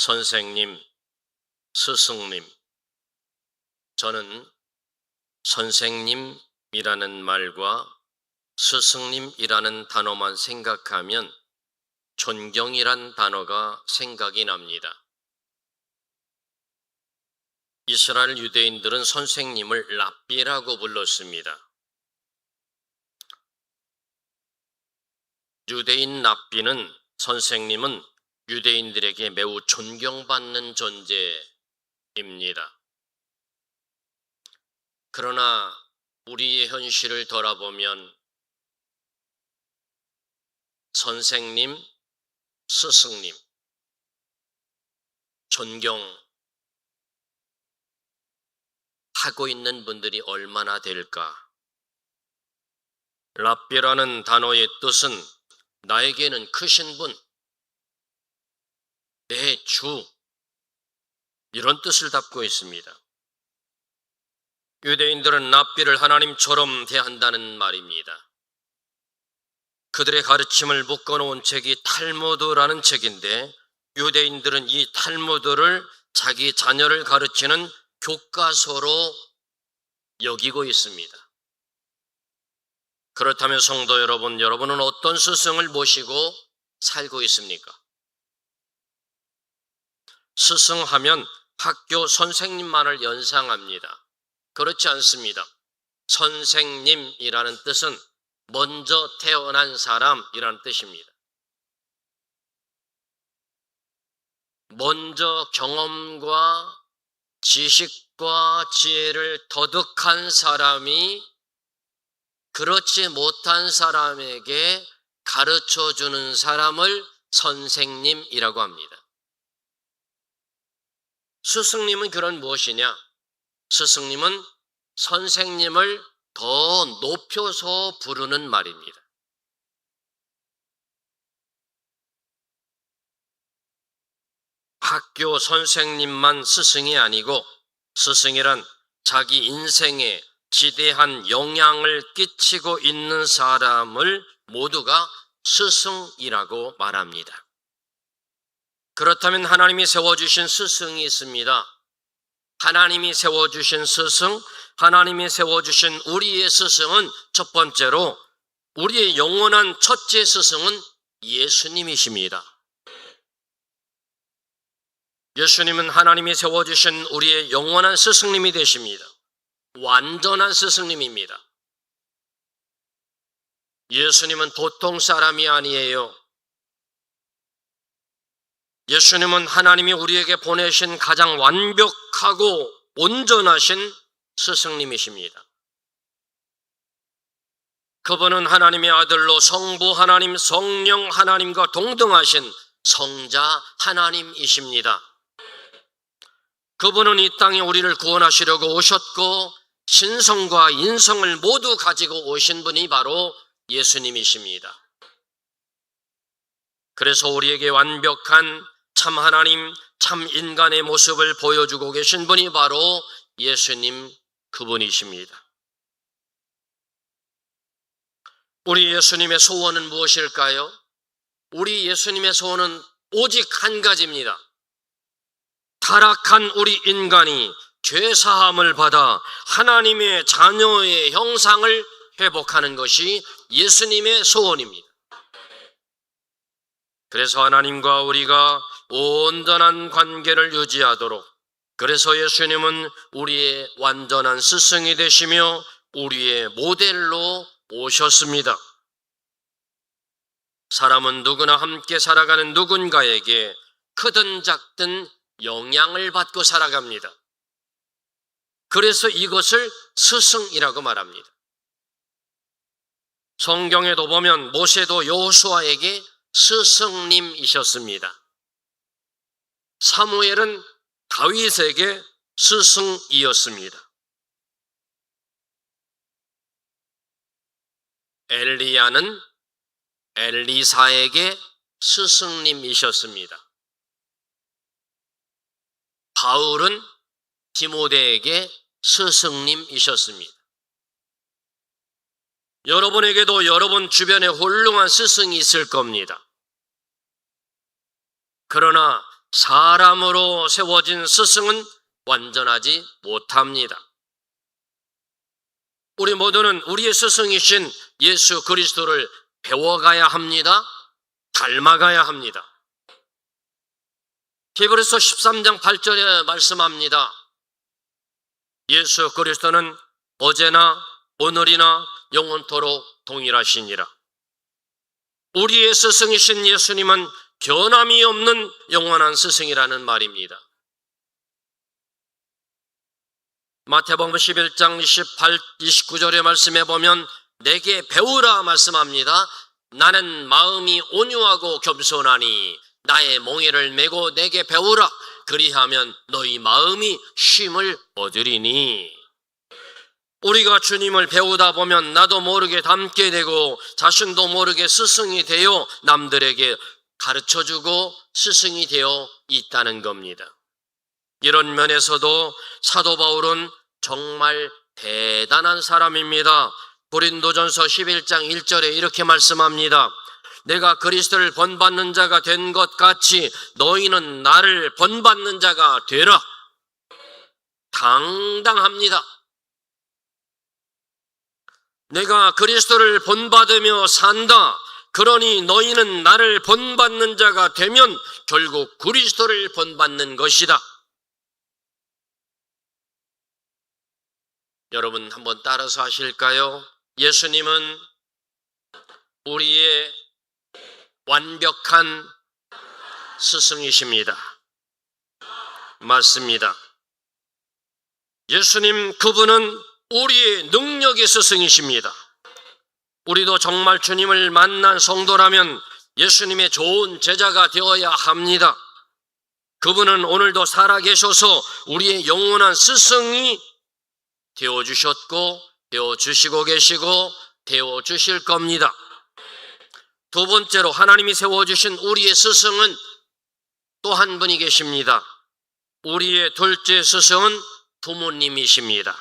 선생님, 스승님. 저는 선생님이라는 말과 스승님이라는 단어만 생각하면 존경이란 단어가 생각이 납니다. 이스라엘 유대인들은 선생님을 랍비라고 불렀습니다. 유대인 랍비는, 선생님은 유대인들에게 매우 존경받는 존재입니다. 그러나 우리의 현실을 돌아보면 선생님, 스승님, 존경하고 있는 분들이 얼마나 될까? 랍비라는 단어의 뜻은 나에게는 크신 분, 내 주, 이런 뜻을 담고 있습니다. 유대인들은 랍비를 하나님처럼 대한다는 말입니다. 그들의 가르침을 묶어놓은 책이 탈무드라는 책인데, 유대인들은 이 탈무드를 자기 자녀를 가르치는 교과서로 여기고 있습니다. 그렇다면 성도 여러분, 여러분은 어떤 스승을 모시고 살고 있습니까? 스승하면 학교 선생님만을 연상합니다. 그렇지 않습니다. 선생님이라는 뜻은 먼저 태어난 사람이라는 뜻입니다. 먼저 경험과 지식과 지혜를 터득한 사람이 그렇지 못한 사람에게 가르쳐주는 사람을 선생님이라고 합니다. 스승님은 그런 무엇이냐? 스승님은 선생님을 더 높여서 부르는 말입니다. 학교 선생님만 스승이 아니고, 스승이란 자기 인생에 지대한 영향을 끼치고 있는 사람을 모두가 스승이라고 말합니다. 그렇다면 하나님이 세워주신 스승이 있습니다. 하나님이 세워주신 스승, 하나님이 세워주신 우리의 스승은 첫 번째로, 우리의 영원한 첫째 스승은 예수님이십니다. 예수님은 하나님이 세워주신 우리의 영원한 스승님이 되십니다. 완전한 스승님입니다. 예수님은 보통 사람이 아니에요. 예수님은 하나님이 우리에게 보내신 가장 완벽하고 온전하신 스승님이십니다. 그분은 하나님의 아들로 성부 하나님, 성령 하나님과 동등하신 성자 하나님이십니다. 그분은 이 땅에 우리를 구원하시려고 오셨고, 신성과 인성을 모두 가지고 오신 분이 바로 예수님이십니다. 그래서 우리에게 완벽한 참 하나님, 참 인간의 모습을 보여주고 계신 분이 바로 예수님 그분이십니다. 우리 예수님의 소원은 무엇일까요? 우리 예수님의 소원은 오직 한 가지입니다. 타락한 우리 인간이 죄사함을 받아 하나님의 자녀의 형상을 회복하는 것이 예수님의 소원입니다. 그래서 하나님과 우리가 온전한 관계를 유지하도록, 그래서 예수님은 우리의 완전한 스승이 되시며 우리의 모델로 오셨습니다. 사람은 누구나 함께 살아가는 누군가에게 크든 작든 영향을 받고 살아갑니다. 그래서 이것을 스승이라고 말합니다. 성경에도 보면 모세도 여호수아에게 스승님이셨습니다. 사무엘은 다윗에게 스승이었습니다. 엘리야는 엘리사에게 스승님이셨습니다. 바울은 디모데에게 스승님이셨습니다. 여러분에게도 여러분 주변에 훌륭한 스승이 있을 겁니다. 그러나 사람으로 세워진 스승은 완전하지 못합니다. 우리 모두는 우리의 스승이신 예수 그리스도를 배워가야 합니다. 닮아가야 합니다. 히브리서 13장 8절에 말씀합니다. 예수 그리스도는 어제나 오늘이나 영원토록 동일하시니라. 우리의 스승이신 예수님은 변함이 없는 영원한 스승이라는 말입니다. 마태복음 11장 28, 29절의 말씀에 보면 내게 배우라 말씀합니다. 나는 마음이 온유하고 겸손하니 나의 몽에를 메고 내게 배우라. 그리하면 너희 마음이 쉼을 얻으리니. 우리가 주님을 배우다 보면 나도 모르게 닮게 되고 자신도 모르게 스승이 되어 남들에게 가르쳐주고 스승이 되어 있다는 겁니다. 이런 면에서도 사도 바울은 정말 대단한 사람입니다. 고린도전서 11장 1절에 이렇게 말씀합니다. 내가 그리스도를 본받는 자가 된 것 같이 너희는 나를 본받는 자가 되라. 당당합니다. 내가 그리스도를 본받으며 산다. 그러니 너희는 나를 본받는 자가 되면 결국 그리스도를 본받는 것이다. 여러분 한번 따라서 하실까요? 예수님은 우리의 완벽한 스승이십니다. 맞습니다. 예수님 그분은 우리의 능력의 스승이십니다. 우리도 정말 주님을 만난 성도라면 예수님의 좋은 제자가 되어야 합니다. 그분은 오늘도 살아계셔서 우리의 영원한 스승이 되어주셨고 되어주시고 계시고 되어주실 겁니다. 두 번째로 하나님이 세워주신 우리의 스승은 또 한 분이 계십니다. 우리의 둘째 스승은 부모님이십니다.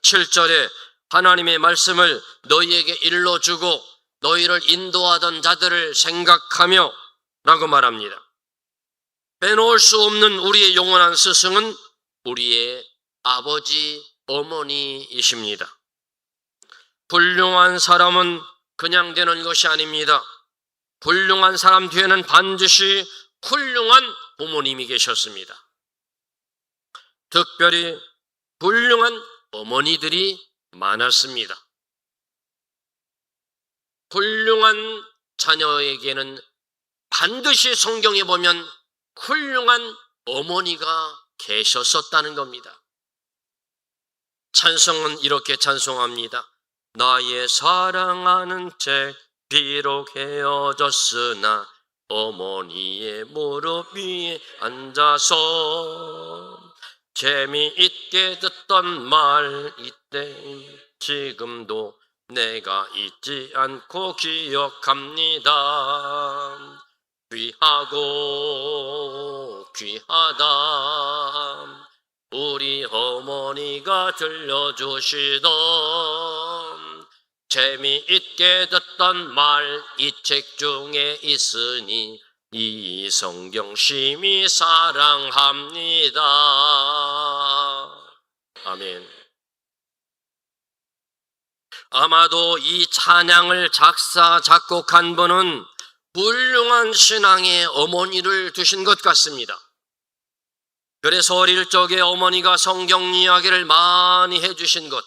7절에 하나님의 말씀을 너희에게 일러주고 너희를 인도하던 자들을 생각하며 라고 말합니다. 빼놓을 수 없는 우리의 영원한 스승은 우리의 아버지, 어머니이십니다. 훌륭한 사람은 그냥 되는 것이 아닙니다. 훌륭한 사람 뒤에는 반드시 훌륭한 부모님이 계셨습니다. 특별히 훌륭한 어머니들이 많았습니다. 훌륭한 자녀에게는 반드시 성경에 보면 훌륭한 어머니가 계셨었다는 겁니다. 찬송은 이렇게 찬송합니다. 나의 사랑하는 책 비록 헤어졌으나 어머니의 무릎 위에 앉아서 재미있게 듣던 말 이때 지금도 내가 잊지 않고 기억합니다. 귀하고 귀하다 우리 어머니가 들려주시던 재미있게 듣던 말 이 책 중에 있으니 이 성경 심히 사랑합니다. 아멘. 아마도 이 찬양을 작사 작곡한 분은 훌륭한 신앙의 어머니를 두신 것 같습니다. 그래서 어릴 적에 어머니가 성경 이야기를 많이 해주신 것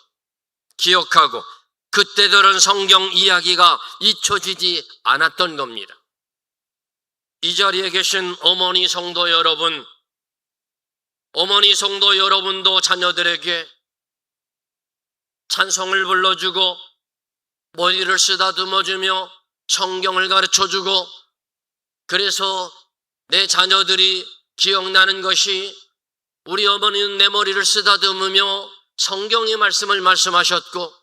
기억하고 그때 들은 성경 이야기가 잊혀지지 않았던 겁니다. 이 자리에 계신 어머니 성도 여러분, 어머니 성도 여러분도 자녀들에게 찬송을 불러주고 머리를 쓰다듬어주며 성경을 가르쳐주고 그래서 내 자녀들이 기억나는 것이 우리 어머니는 내 머리를 쓰다듬으며 성경의 말씀을 말씀하셨고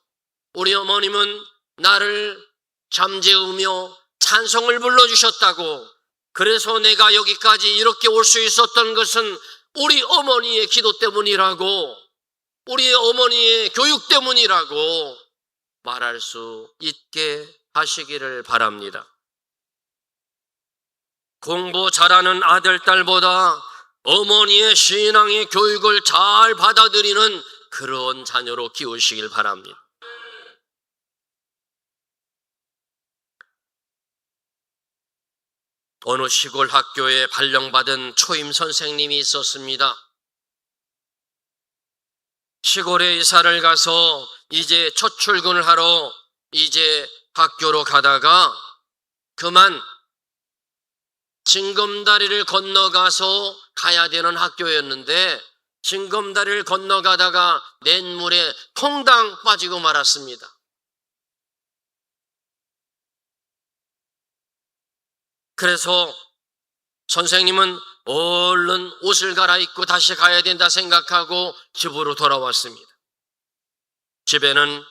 우리 어머님은 나를 잠재우며 찬송을 불러주셨다고 그래서 내가 여기까지 이렇게 올 수 있었던 것은 우리 어머니의 기도 때문이라고 우리 어머니의 교육 때문이라고 말할 수 있게 하시기를 바랍니다. 공부 잘하는 아들, 딸보다 어머니의 신앙의 교육을 잘 받아들이는 그런 자녀로 키우시길 바랍니다. 어느 시골 학교에 발령받은 초임 선생님이 있었습니다. 시골에 이사를 가서 이제 첫 출근을 하러 이제 학교로 가다가 그만 징검다리를 건너가서 가야 되는 학교였는데 징검다리를 건너가다가 냇물에 퐁당 빠지고 말았습니다. 그래서 선생님은 얼른 옷을 갈아입고 다시 가야 된다 생각하고 집으로 돌아왔습니다. 집에는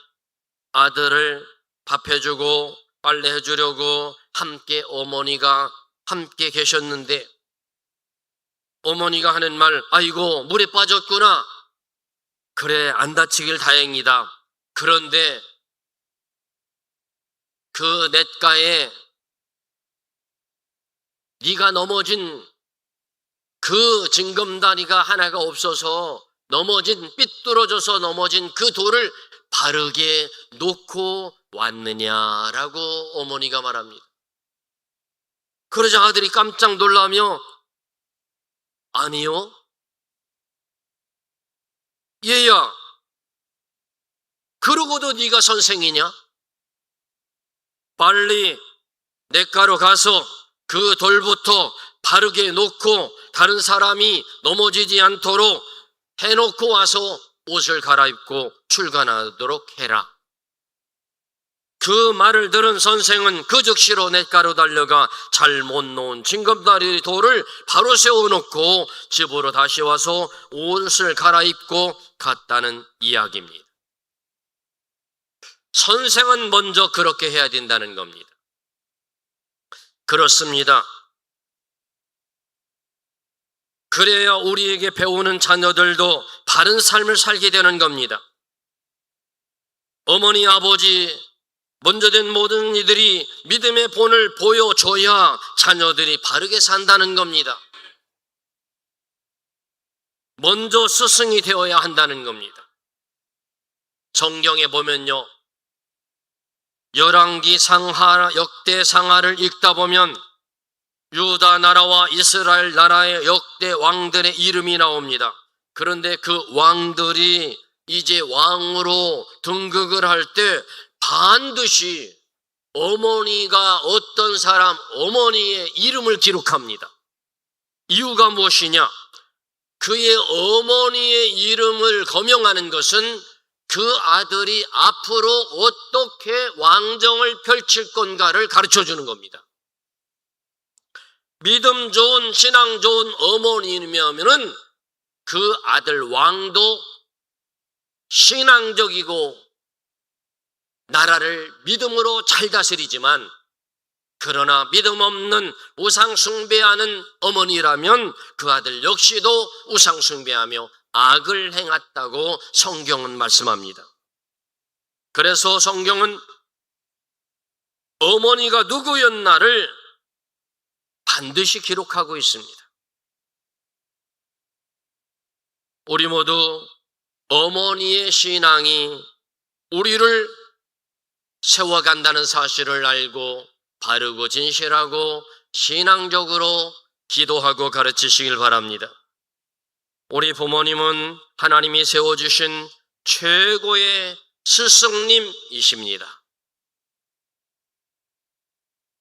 아들을 밥해주고 빨래해주려고 함께 어머니가 함께 계셨는데 어머니가 하는 말, 아이고 물에 빠졌구나. 그래 안 다치길 다행이다. 그런데 그 냇가에 네가 넘어진 그 징검다리가 하나가 없어서 삐뚤어져서 넘어진 그 돌을 바르게 놓고 왔느냐라고 어머니가 말합니다. 그러자 아들이 깜짝 놀라며 아니요. 얘야, 그러고도 네가 선생이냐? 빨리 냇가로 가서 그 돌부터 바르게 놓고 다른 사람이 넘어지지 않도록 해놓고 와서 옷을 갈아입고 출근하도록 해라. 그 말을 들은 선생은 그 즉시로 냇가로 달려가 잘못 놓은 징검다리 돌을 바로 세워놓고 집으로 다시 와서 옷을 갈아입고 갔다는 이야기입니다. 선생은 먼저 그렇게 해야 된다는 겁니다. 그렇습니다. 그래야 우리에게 배우는 자녀들도 바른 삶을 살게 되는 겁니다. 어머니, 아버지, 먼저 된 모든 이들이 믿음의 본을 보여줘야 자녀들이 바르게 산다는 겁니다. 먼저 스승이 되어야 한다는 겁니다. 성경에 보면요, 열왕기 상하, 역대 상하를 읽다 보면 유다 나라와 이스라엘 나라의 역대 왕들의 이름이 나옵니다. 그런데 그 왕들이 이제 왕으로 등극을 할 때 반드시 어머니가 어떤 사람, 어머니의 이름을 기록합니다. 이유가 무엇이냐? 그의 어머니의 이름을 거명하는 것은 그 아들이 앞으로 어떻게 왕정을 펼칠 건가를 가르쳐 주는 겁니다. 믿음 좋은, 신앙 좋은 어머니면은 그 아들 왕도 신앙적이고 나라를 믿음으로 잘 다스리지만, 그러나 믿음 없는 우상 숭배하는 어머니라면 그 아들 역시도 우상 숭배하며 악을 행했다고 성경은 말씀합니다. 그래서 성경은 어머니가 누구였나를 반드시 기록하고 있습니다. 우리 모두 어머니의 신앙이 우리를 세워간다는 사실을 알고 바르고 진실하고 신앙적으로 기도하고 가르치시길 바랍니다. 우리 부모님은 하나님이 세워주신 최고의 스승님이십니다.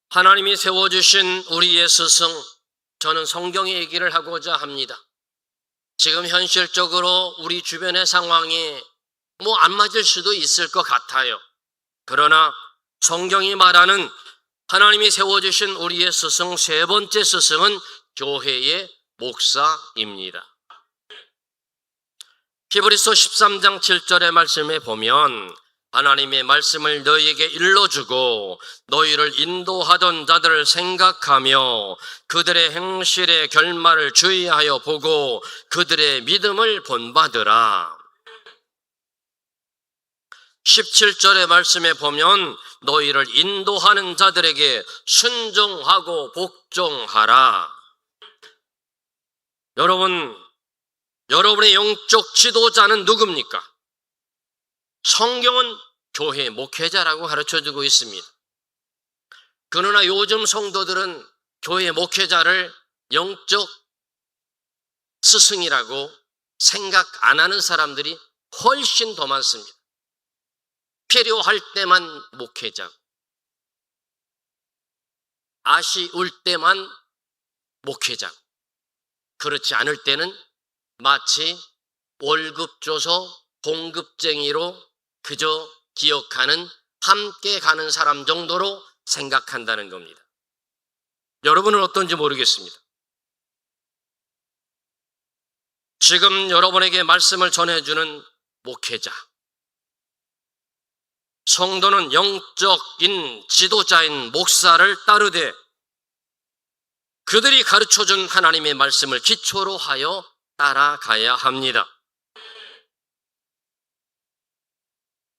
하나님이 세워주신 우리의 스승, 저는 성경의 얘기를 하고자 합니다. 지금 현실적으로 우리 주변의 상황이 안 맞을 수도 있을 것 같아요. 그러나 성경이 말하는 하나님이 세워주신 우리의 스승, 세 번째 스승은 교회의 목사입니다. 히브리서 13장 7절의 말씀에 보면 하나님의 말씀을 너희에게 일러주고 너희를 인도하던 자들을 생각하며 그들의 행실의 결말을 주의하여 보고 그들의 믿음을 본받으라. 17절의 말씀에 보면 너희를 인도하는 자들에게 순종하고 복종하라. 여러분의 영적 지도자는 누굽니까? 성경은 교회 목회자라고 가르쳐주고 있습니다. 그러나 요즘 성도들은 교회 목회자를 영적 스승이라고 생각 안 하는 사람들이 훨씬 더 많습니다. 필요할 때만 목회자, 아쉬울 때만 목회자, 그렇지 않을 때는 마치 월급 줘서 공급쟁이로 그저 기억하는, 함께 가는 사람 정도로 생각한다는 겁니다. 여러분은 어떤지 모르겠습니다. 지금 여러분에게 말씀을 전해주는 목회자, 성도는 영적인 지도자인 목사를 따르되 그들이 가르쳐준 하나님의 말씀을 기초로 하여 따라가야 합니다.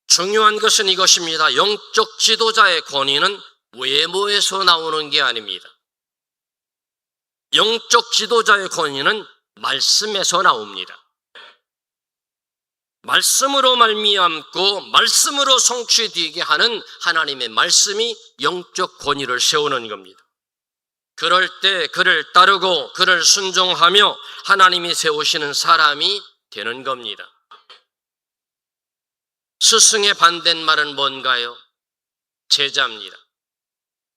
중요한 것은 이것입니다. 영적 지도자의 권위는 외모에서 나오는 게 아닙니다. 영적 지도자의 권위는 말씀에서 나옵니다. 말씀으로 말미암고 말씀으로 성취되게 하는 하나님의 말씀이 영적 권위를 세우는 겁니다. 그럴 때 그를 따르고 그를 순종하며 하나님이 세우시는 사람이 되는 겁니다. 스승의 반대말은 뭔가요? 제자입니다.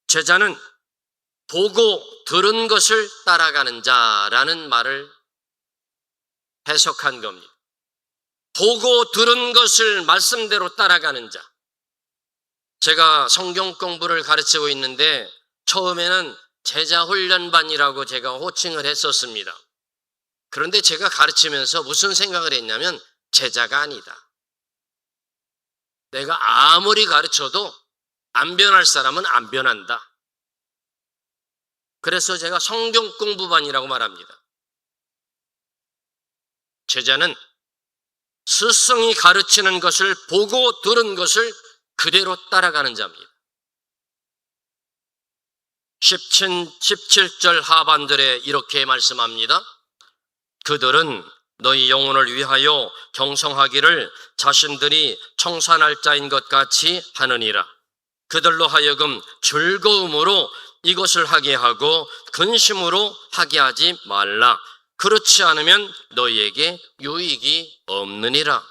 제자는 보고 들은 것을 따라가는 자라는 말을 해석한 겁니다. 보고 들은 것을 말씀대로 따라가는 자. 제가 성경 공부를 가르치고 있는데 처음에는 제자 훈련반이라고 제가 호칭을 했었습니다. 그런데 제가 가르치면서 무슨 생각을 했냐면 제자가 아니다. 내가 아무리 가르쳐도 안 변할 사람은 안 변한다. 그래서 제가 성경 공부반이라고 말합니다. 제자는 스승이 가르치는 것을 보고 들은 것을 그대로 따라가는 자입니다. 17절 하반절에 이렇게 말씀합니다. 그들은 너희 영혼을 위하여 경성하기를 자신들이 청산할 자인 것 같이 하느니라. 그들로 하여금 즐거움으로 이것을 하게 하고 근심으로 하게 하지 말라. 그렇지 않으면 너희에게 유익이 없느니라.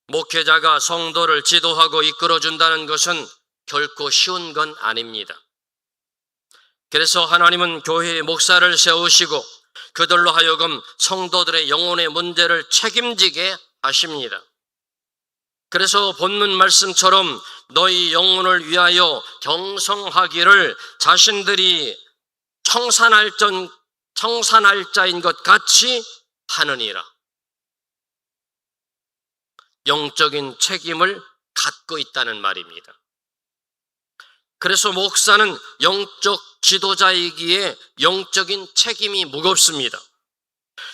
목회자가 성도를 지도하고 이끌어준다는 것은 결코 쉬운 건 아닙니다. 그래서 하나님은 교회의 목사를 세우시고 그들로 하여금 성도들의 영혼의 문제를 책임지게 하십니다. 그래서 본문 말씀처럼 너희 영혼을 위하여 경성하기를 자신들이 청산할 자인 것 같이 하느니라. 영적인 책임을 갖고 있다는 말입니다. 그래서 목사는 영적 지도자이기에 영적인 책임이 무겁습니다.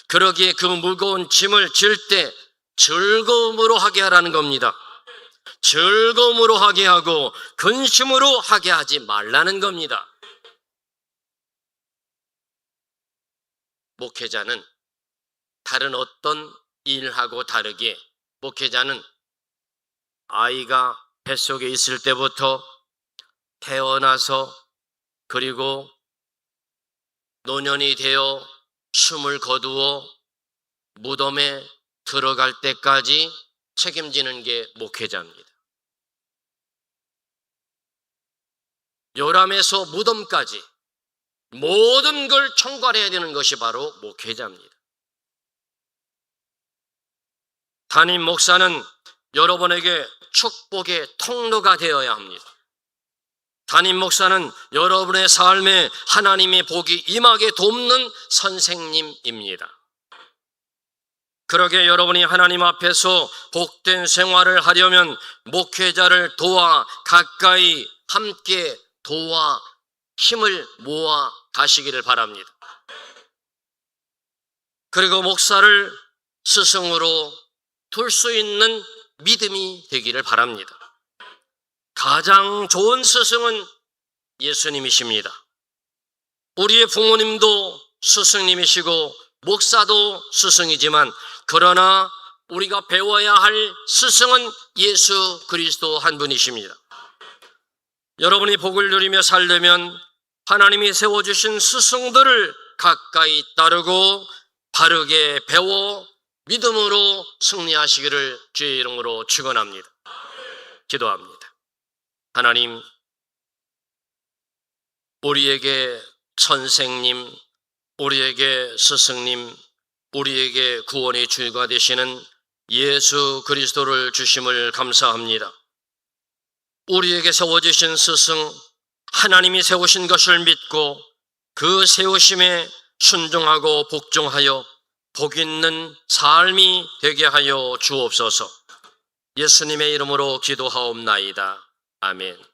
그러기에 그 무거운 짐을 질 때 즐거움으로 하게 하라는 겁니다. 즐거움으로 하게 하고 근심으로 하게 하지 말라는 겁니다. 목회자는 다른 어떤 일하고 다르게 목회자는 아이가 뱃속에 있을 때부터 태어나서 그리고 노년이 되어 숨을 거두어 무덤에 들어갈 때까지 책임지는 게 목회자입니다. 요람에서 무덤까지 모든 걸 총괄해야 되는 것이 바로 목회자입니다. 담임 목사는 여러분에게 축복의 통로가 되어야 합니다. 담임 목사는 여러분의 삶에 하나님의 복이 임하게 돕는 선생님입니다. 그러게 여러분이 하나님 앞에서 복된 생활을 하려면 목회자를 도와 가까이 함께 도와 힘을 모아 가시기를 바랍니다. 그리고 목사를 스승으로 둘 수 있는 믿음이 되기를 바랍니다. 가장 좋은 스승은 예수님이십니다. 우리의 부모님도 스승님이시고 목사도 스승이지만 그러나 우리가 배워야 할 스승은 예수 그리스도 한 분이십니다. 여러분이 복을 누리며 살려면 하나님이 세워주신 스승들을 가까이 따르고 바르게 배워 믿음으로 승리하시기를 주의 이름으로 축원합니다. 기도합니다. 하나님, 우리에게 선생님, 우리에게 스승님, 우리에게 구원의 주가 되시는 예수 그리스도를 주심을 감사합니다. 우리에게 세워주신 스승, 하나님이 세우신 것을 믿고 그 세우심에 순종하고 복종하여 복 있는 삶이 되게 하여 주옵소서. 예수님의 이름으로 기도하옵나이다. 아멘.